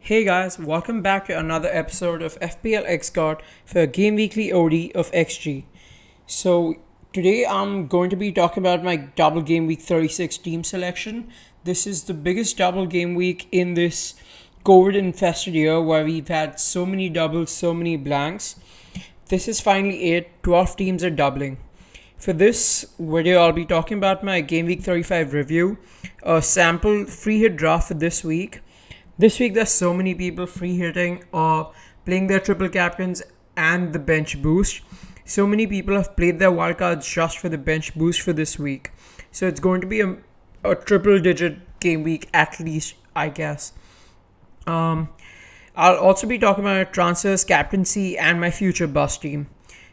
Hey guys, welcome back to another episode of FPL Xcard for Game Weekly OD of XG. So today I'm going to be talking about my double game week 36 team selection. This is the biggest double game week in this COVID infested year where we've had so many doubles, so many blanks. This is finally it. 12 teams are doubling. For this video, I'll be talking about my Game Week 35 review, a sample free hit draft for this week. This week, there's so many people free hitting or playing their triple captains and the bench boost. So many people have played their wildcards just for the bench boost for this week. So it's going to be a triple digit game week at least, I guess. I'll also be talking about transfers, captaincy, and my future bus team.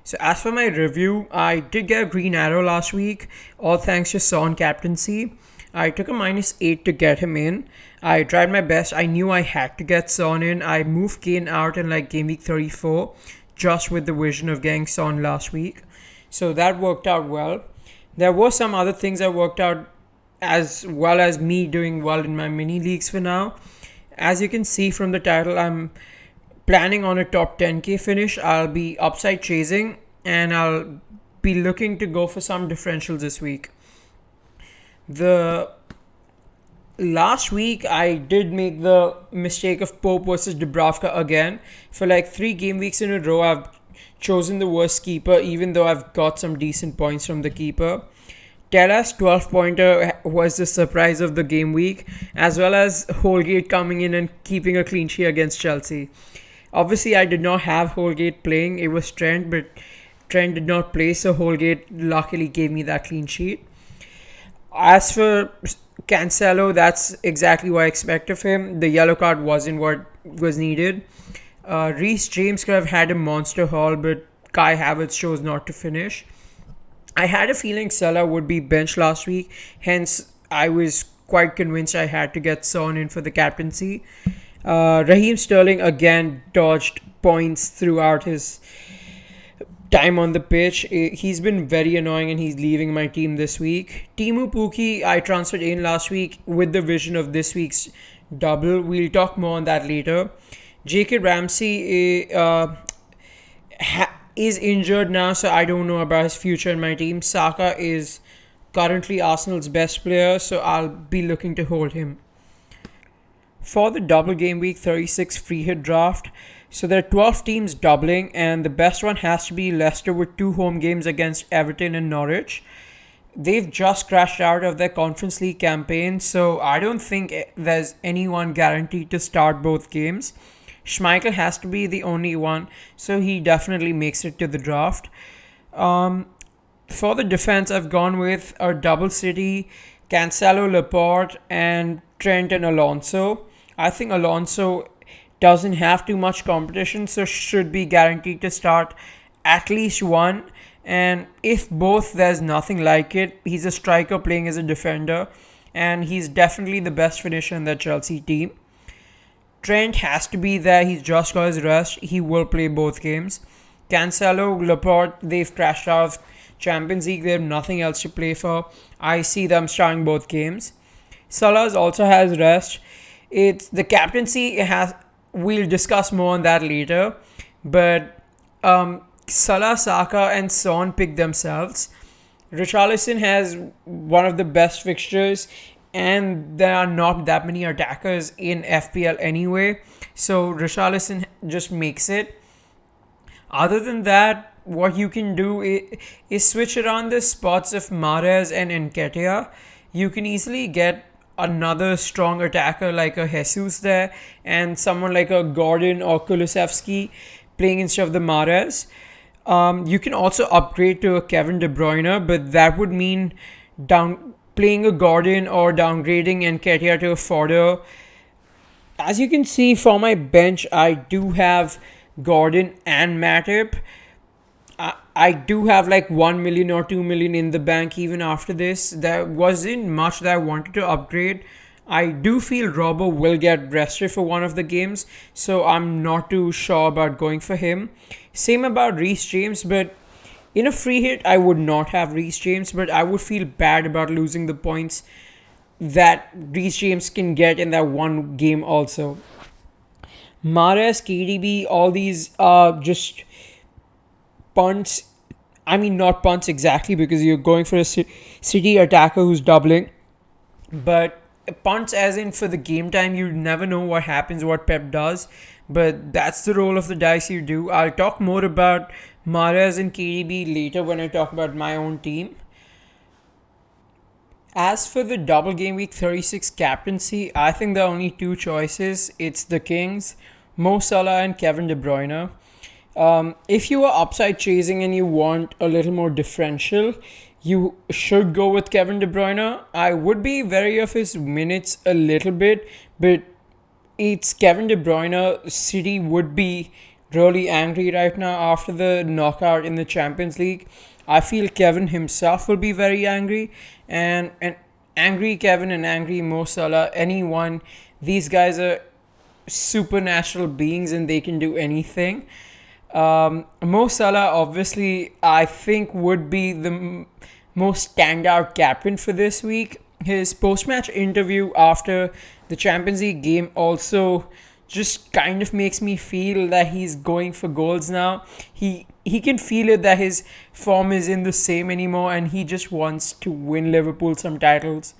So as for my review, I did get a green arrow last week, all thanks to Son captaincy. I took a -8 to get him in. I tried my best. I knew I had to get Son in. I moved Kane out in game week 34 just with the vision of getting Son last week. So that worked out well. There were some other things that worked out as well as me doing well in my mini leagues for now. As you can see from the title, I'm planning on a top 10k finish. I'll be upside chasing and I'll be looking to go for some differentials this week. The last week I did make the mistake of Pope versus Dubravka again. For 3 game weeks in a row, I've chosen the worst keeper even though I've got some decent points from the keeper. Tella's 12-pointer was the surprise of the game week, as well as Holgate coming in and keeping a clean sheet against Chelsea. Obviously, I did not have Holgate playing. It was Trent, but Trent did not play, so Holgate luckily gave me that clean sheet. As for Cancelo, that's exactly what I expect of him. The yellow card wasn't what was needed. Reece James could have had a monster haul, but Kai Havertz chose not to finish. I had a feeling Salah would be benched last week, hence I was quite convinced I had to get Son in for the captaincy. Raheem Sterling again dodged points throughout his time on the pitch. He's been very annoying and he's leaving my team this week. Timu Pukki, I transferred in last week with the vision of this week's double. We'll talk more on that later. J.K. Ramsey is injured now, so I don't know about his future in my team. Saka is currently Arsenal's best player, so I'll be looking to hold him. For the double game week 36 free hit draft, so there are 12 teams doubling, and the best one has to be Leicester with 2 home games against Everton and Norwich. They've just crashed out of their Conference League campaign, so I don't think there's anyone guaranteed to start both games. Schmeichel has to be the only one, so he definitely makes it to the draft. For the defense, I've gone with a double city, Cancelo, Laporte, and Trent and Alonso. I think Alonso doesn't have too much competition, so should be guaranteed to start at least one. And if both, there's nothing like it. He's a striker playing as a defender, and he's definitely the best finisher in the Chelsea team. Trent has to be there. He's just got his rest. He will play both games. Cancelo, Laporte, they've crashed out of Champions League. They have nothing else to play for. I see them starting both games. Salah also has rest. It's the captaincy. We'll discuss more on that later. But Salah, Saka, and Son pick themselves. Richarlison has one of the best fixtures, and there are not that many attackers in FPL anyway, so Richarlison just makes it. Other than that, what you can do is switch around the spots of Mahrez and Nketiah. You can easily get another strong attacker like a Jesus there, and someone like a Gordon or Kulusevski playing instead of the Mahrez. You can also upgrade to a Kevin De Bruyne, but that would mean playing a Gordon or downgrading Nketiah to a fodder. As you can see from my bench, I do have Gordon and Matip. I do have 1 million or 2 million in the bank even after this. There wasn't much that I wanted to upgrade. I do feel Robbo will get rested for one of the games, so I'm not too sure about going for him. Same about Reece James, but in a free hit, I would not have Reece James, but I would feel bad about losing the points that Reece James can get in that one game also. Mahrez, KDB, all these are just punts. I mean, not punts exactly because you're going for a City attacker who's doubling, but punts as in for the game time. You never know what happens, what Pep does, but that's the roll of the dice you do. I'll talk more about Mahrez and KDB later when I talk about my own team. As for the double game week 36 captaincy, I think there are only two choices. It's the Kings, Mo Salah and Kevin De Bruyne. If you are upside chasing and you want a little more differential, you should go with Kevin De Bruyne. I would be wary of his minutes a little bit, but it's Kevin De Bruyne. City would be really angry right now after the knockout in the Champions League. I feel Kevin himself will be very angry, and an angry Kevin and angry Mo Salah, anyone, these guys are supernatural beings and they can do anything. Mo Salah, obviously, I think would be the most standout captain for this week. His post-match interview after the Champions League game also just kind of makes me feel that he's going for goals now. He can feel it that his form isn't the same anymore, and he just wants to win Liverpool some titles.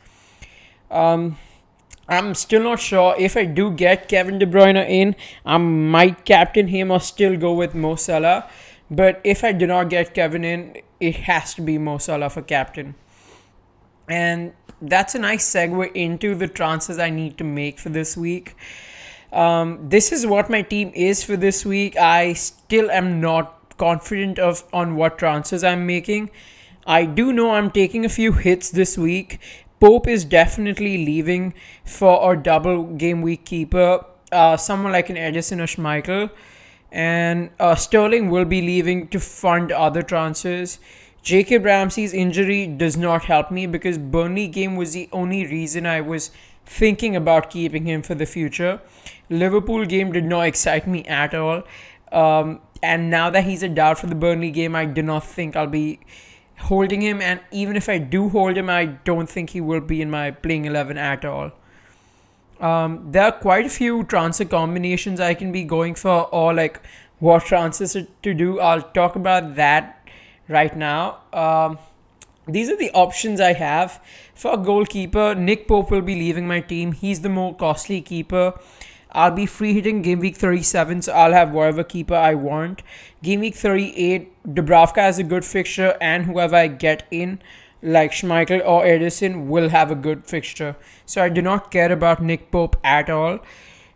Um, I'm still not sure if I do get Kevin De Bruyne in, I might captain him or still go with Mo Salah. But if I do not get Kevin in, it has to be Mo Salah for captain. And that's a nice segue into the transfers I need to make for this week. This is what my team is for this week. I still am not confident of on what transfers I'm making. I do know I'm taking a few hits this week. Pope is definitely leaving for a double game week keeper, someone like an Edison or Schmeichel. And Sterling will be leaving to fund other transfers. Jacob Ramsey's injury does not help me because Burnley game was the only reason I was thinking about keeping him for the future. Liverpool game did not excite me at all. And now that he's a doubt for the Burnley game, I do not think I'll be holding him. And even if I do hold him, I don't think he will be in my playing 11 at all. There are quite a few transfer combinations I can be going for, or like what transfers to do. I'll talk about that right now. These are the options I have. For a goalkeeper, Nick Pope will be leaving my team. He's the more costly keeper. I'll be free hitting game week 37, so I'll have whatever keeper I want. Game week 38, Dubravka has a good fixture, and whoever I get in, like Schmeichel or Edison, will have a good fixture. So I do not care about Nick Pope at all.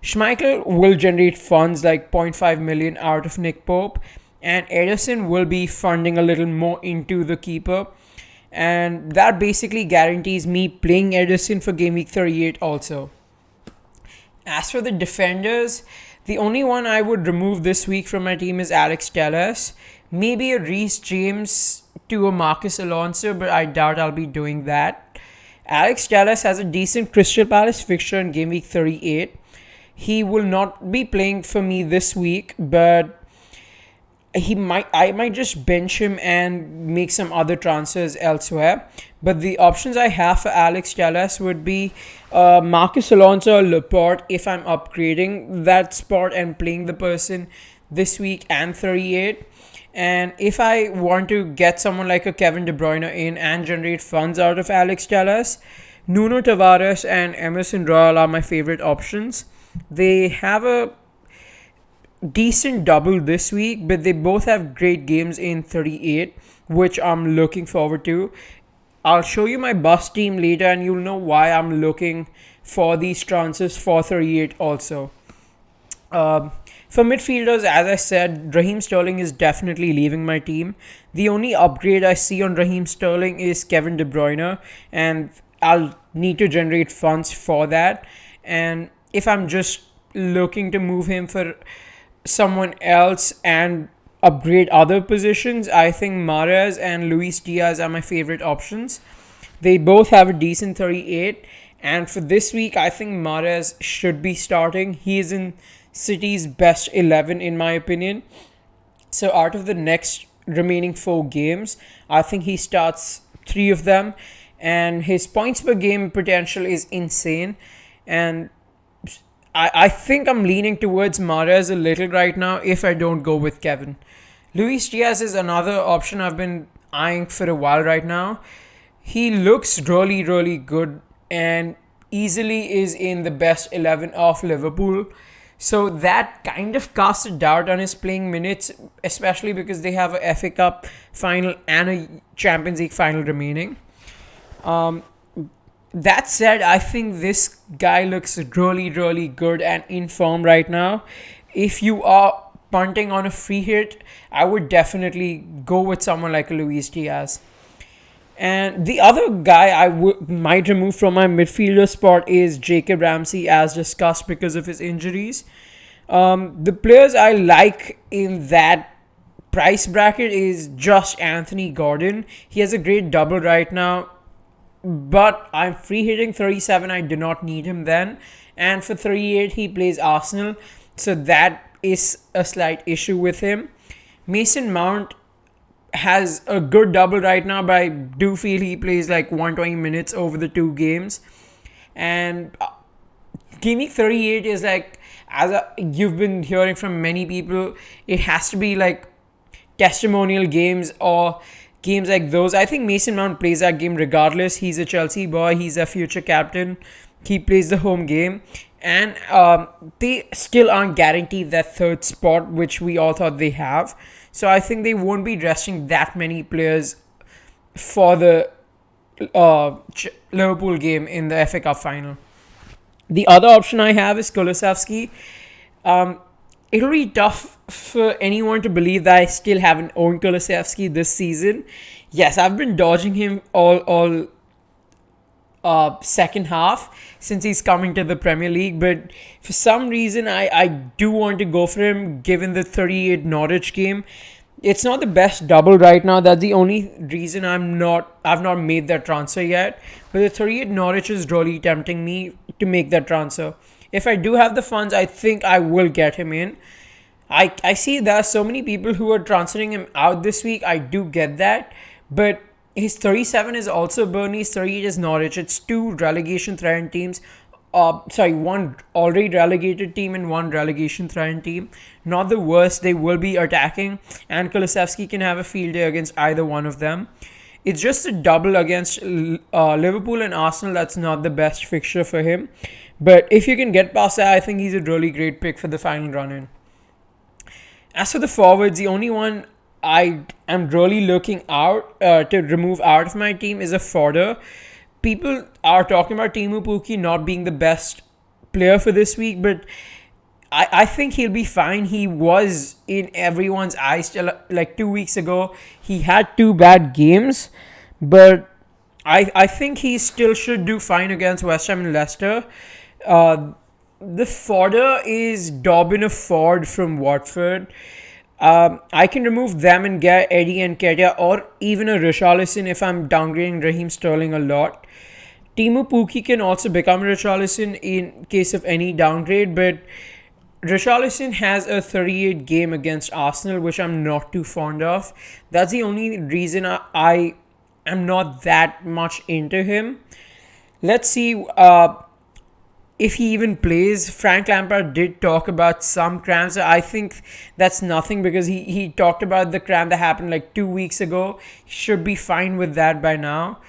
Schmeichel will generate funds like 0.5 million out of Nick Pope, and Edison will be funding a little more into the keeper. And that basically guarantees me playing Edison for game week 38 also. As for the defenders, the only one I would remove this week from my team is Alex Telles. Maybe a Reece James to a Marcus Alonso, but I doubt I'll be doing that. Alex Telles has a decent Crystal Palace fixture in game week 38. He will not be playing for me this week, but I might just bench him and make some other transfers elsewhere. But the options I have for Alex Telles would be Marcus Alonso or Laporte if I'm upgrading that spot and playing the person this week and 38. And if I want to get someone like a Kevin De Bruyne in and generate funds out of Alex Telles, Nuno Tavares and Emerson Royal are my favorite options. They have a decent double this week, but they both have great games in 38, which I'm looking forward to. I'll show you my bus team later and you'll know why I'm looking for these transfers for 38 also. For midfielders, as I said, Raheem Sterling is definitely leaving my team. The only upgrade I see on Raheem Sterling is Kevin De Bruyne, and I'll need to generate funds for that. And if I'm just looking to move him for someone else and upgrade other positions, I think Mahrez and Luis Diaz are my favorite options. They both have a decent 38, and for this week, I think Mahrez should be starting. He is in City's best 11 in my opinion. So out of the next remaining 4 games, I think he starts 3 of them, and his points per game potential is insane. And I think I'm leaning towards Mahrez a little right now if I don't go with Kevin. Luis Diaz is another option I've been eyeing for a while right now. He looks really, really good and easily is in the best 11 of Liverpool. So that kind of casts a doubt on his playing minutes, especially because they have a FA Cup final and a Champions League final remaining. Um, that said, I think this guy looks really, really good and in form right now. If you are punting on a free hit, I would definitely go with someone like Luis Diaz. And the other guy might remove from my midfielder spot is Jacob Ramsey, as discussed, because of his injuries. The players I like in that price bracket is just Anthony Gordon. He has a great double right now, but I'm free hitting 37. I do not need him then. And for 38, he plays Arsenal. So that is a slight issue with him. Mason Mount has a good double right now, but I do feel he plays like 120 minutes over the two games. And Gameweek 38 is like, you've been hearing from many people, it has to be like testimonial games or games like those. I think Mason Mount plays that game regardless. He's a Chelsea boy. He's a future captain. He plays the home game. And they still aren't guaranteed that third spot, which we all thought they have. So I think they won't be resting that many players for the Liverpool game in the FA Cup final. The other option I have is Kulusevski. It'll be tough for anyone to believe that I still haven't owned Kulusevski this season. Yes, I've been dodging him all second half since he's coming to the Premier League, but for some reason I do want to go for him given the 38 Norwich game. It's not the best double right now. That's the only reason I've not made that transfer yet. But the 38 Norwich is really tempting me to make that transfer. If I do have the funds, I think I will get him in. I see there are so many people who are transferring him out this week. I do get that. But his 37 is also Burnley's, 38 is Norwich. It's two relegation threatened teams. One already relegated team and one relegation threatened team. Not the worst. They will be attacking, and Kulusevski can have a field day against either one of them. It's just a double against Liverpool and Arsenal. That's not the best fixture for him. But if you can get past that, I think he's a really great pick for the final run-in. As for the forwards, the only one I am really looking out to remove out of my team is a fodder. People are talking about Teemu Pukki not being the best player for this week, but I think he'll be fine. He was in everyone's eyes till like 2 weeks ago. He had 2 bad games, but I think he still should do fine against West Ham and Leicester. The fodder is Dobbin of Ford from Watford. I can remove them and get Eddie and Ketia or even a Richarlison if I'm downgrading Raheem Sterling a lot. Teemu Pukki can also become Richarlison in case of any downgrade, but Richarlison has a 38 game against Arsenal, which I'm not too fond of. That's the only reason I am not that much into him. Let's see if he even plays. Frank Lampard did talk about some cramps. I think that's nothing because he talked about the cramp that happened like 2 weeks ago. He should be fine with that by now.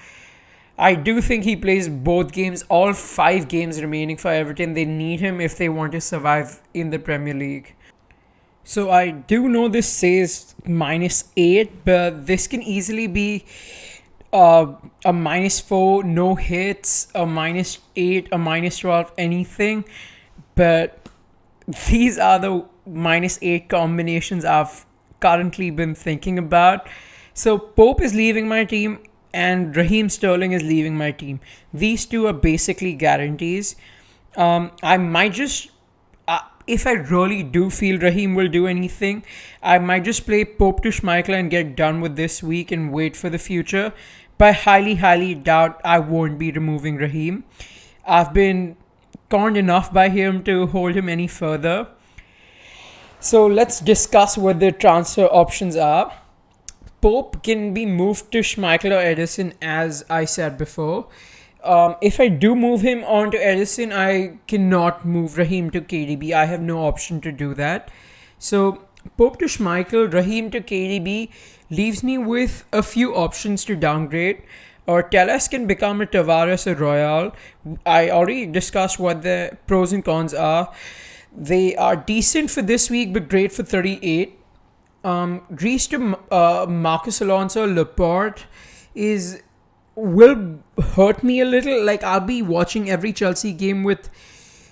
I do think he plays both games, all 5 games remaining for Everton. They need him if they want to survive in the Premier League. So I do know this says -8, but this can easily be a -4, no hits, a -8, a -12, anything. But these are the -8 combinations I've currently been thinking about. So Pope is leaving my team and Raheem Sterling is leaving my team. These two are basically guarantees. I might just, if I really do feel Raheem will do anything, I might just play Pope to Schmeichel and get done with this week and wait for the future. But I highly doubt I won't be removing Raheem. I've been conned enough by him to hold him any further. So let's discuss what the transfer options are. Pope can be moved to Schmeichel or Edison, as I said before. If I do move him on to Edison, I cannot move Raheem to KDB. I have no option to do that. So Pope to Schmeichel, Raheem to KDB leaves me with a few options to downgrade. Or Telles can become a Tavares or Royale. I already discussed what the pros and cons are. They are decent for this week, but great for 38. Reese to Marcus Alonso, Laporte is will hurt me a little. Like, I'll be watching every Chelsea game with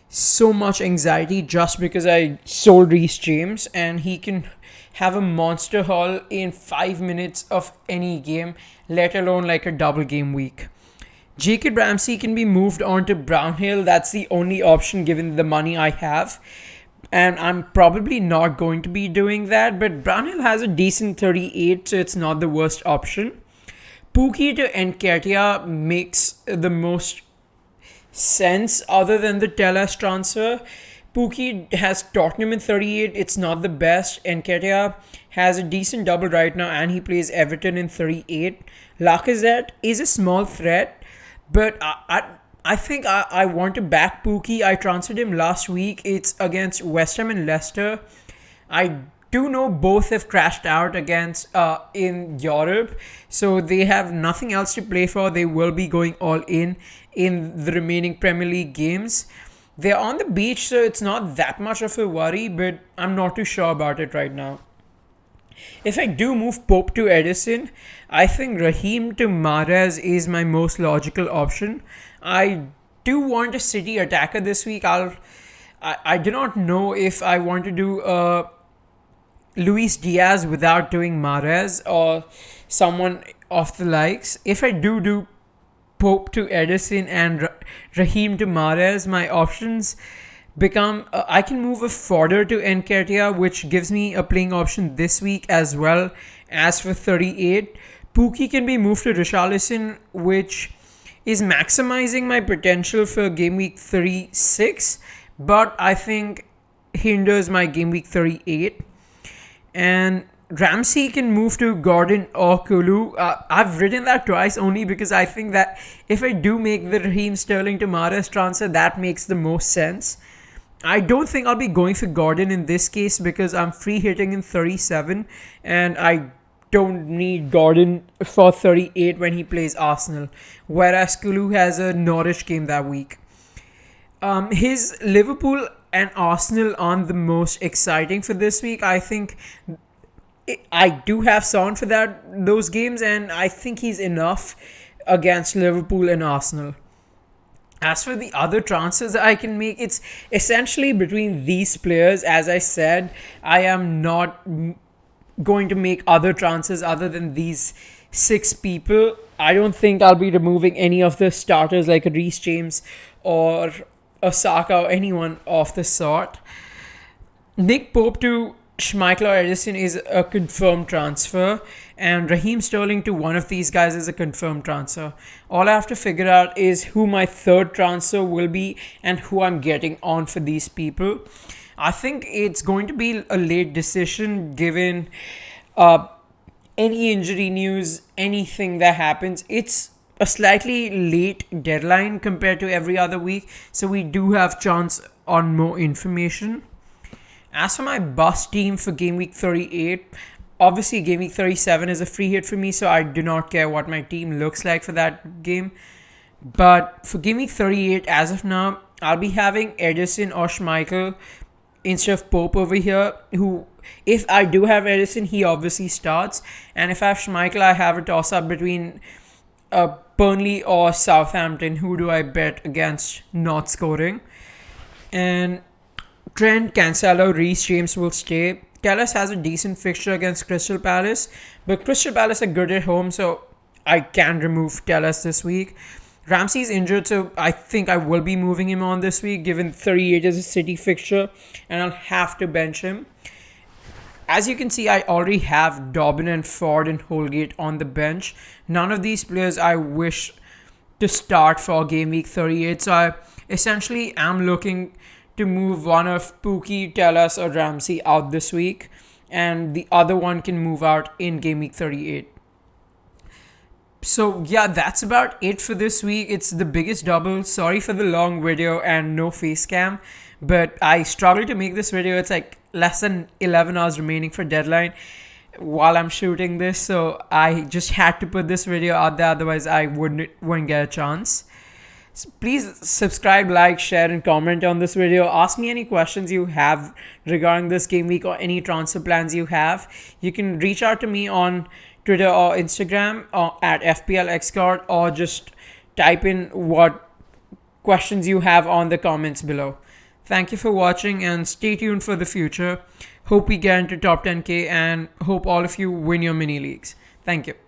so much anxiety just because I sold Reece James, and he can have a monster haul in 5 minutes of any game, let alone like a double game week. Jacob Ramsey can be moved on to Brownhill. That's the only option given the money I have. And I'm probably not going to be doing that, but Brownhill has a decent 38, so it's not the worst option. Pookie to Nketiah makes the most sense other than the Telles transfer. Pookie has Tottenham in 38. It's not the best. Nketiah has a decent double right now, and he plays Everton in 38. Lacazette is a small threat, but I think I want to back Pookie. I transferred him last week. It's against West Ham and Leicester. I do know both have crashed out against in Europe, so they have nothing else to play for. They will be going all in the remaining Premier League games. They're on the beach, so it's not that much of a worry, but I'm not too sure about it right now. If I do move Pope to Edison, I think Raheem to Mahrez is my most logical option. I do want a City attacker this week. I do not know if I want to do Luis Diaz without doing Mahrez or someone of the likes. If I do Pope to Edison and Raheem to Mahrez, my options become I can move a fodder to Nketiah, which gives me a playing option this week as well as for 38. Pookie can be moved to Richarlison, which is maximizing my potential for game week 36, but I think hinders my game week 38. And Ramsey can move to Gordon or Kulu. I've written that twice only because I think that if I do make the Raheem Sterling to Mahrez transfer, that makes the most sense. I don't think I'll be going for Gordon in this case because I'm free hitting in 37 and I don't need Gordon for 38 when he plays Arsenal. Whereas Kulu has a Norwich game that week. His Liverpool and Arsenal aren't the most exciting for this week. I think I do have Son for those games, and I think he's enough against Liverpool and Arsenal. As for the other transfers that I can make, it's essentially between these players. As I said, I am not going to make other transfers other than these 6 people. I don't think I'll be removing any of the starters like Reece James or Osaka or anyone of the sort. Nick Pope to Schmeichel or Edison is a confirmed transfer, and Raheem Sterling to one of these guys is a confirmed transfer. All I have to figure out is who my third transfer will be and who I'm getting on for these people. I think it's going to be a late decision given any injury news, anything that happens. It's a slightly late deadline compared to every other week, so we do have chance on more information. As for my bus team for game week 38, obviously game week 37 is a free hit for me, so I do not care what my team looks like for that game. But for game week 38, as of now, I'll be having Edison or Schmeichel instead of Pope over here, who, if I do have Edison, he obviously starts. And if I have Schmeichel, I have a toss-up between Burnley or Southampton. Who do I bet against not scoring? And Trent, Cancelo, Reece James will stay. Telles has a decent fixture against Crystal Palace, but Crystal Palace are good at home, so I can remove Telles this week. Ramsey's injured, so I think I will be moving him on this week, given 38 is a City fixture, and I'll have to bench him. As you can see, I already have Dobbin and Ford and Holgate on the bench. None of these players I wish to start for game week 38, so I essentially am looking to move one of Pookie, Telles, or Ramsey out this week, and the other one can move out in game week 38. So yeah, that's about it for this week. It's the biggest double. Sorry for the long video and no face cam, but I struggled to make this video. It's like less than 11 hours remaining for deadline while I'm shooting this, so I just had to put this video out there, otherwise I wouldn't get a chance. So please subscribe, like, share, and comment on this video. Ask me any questions you have regarding this game week or any transfer plans you have. You can reach out to me on Twitter or Instagram at FPL or just type in what questions you have on the comments below. Thank you for watching and stay tuned for the future. Hope we get into top 10k and hope all of you win your mini leagues. Thank you.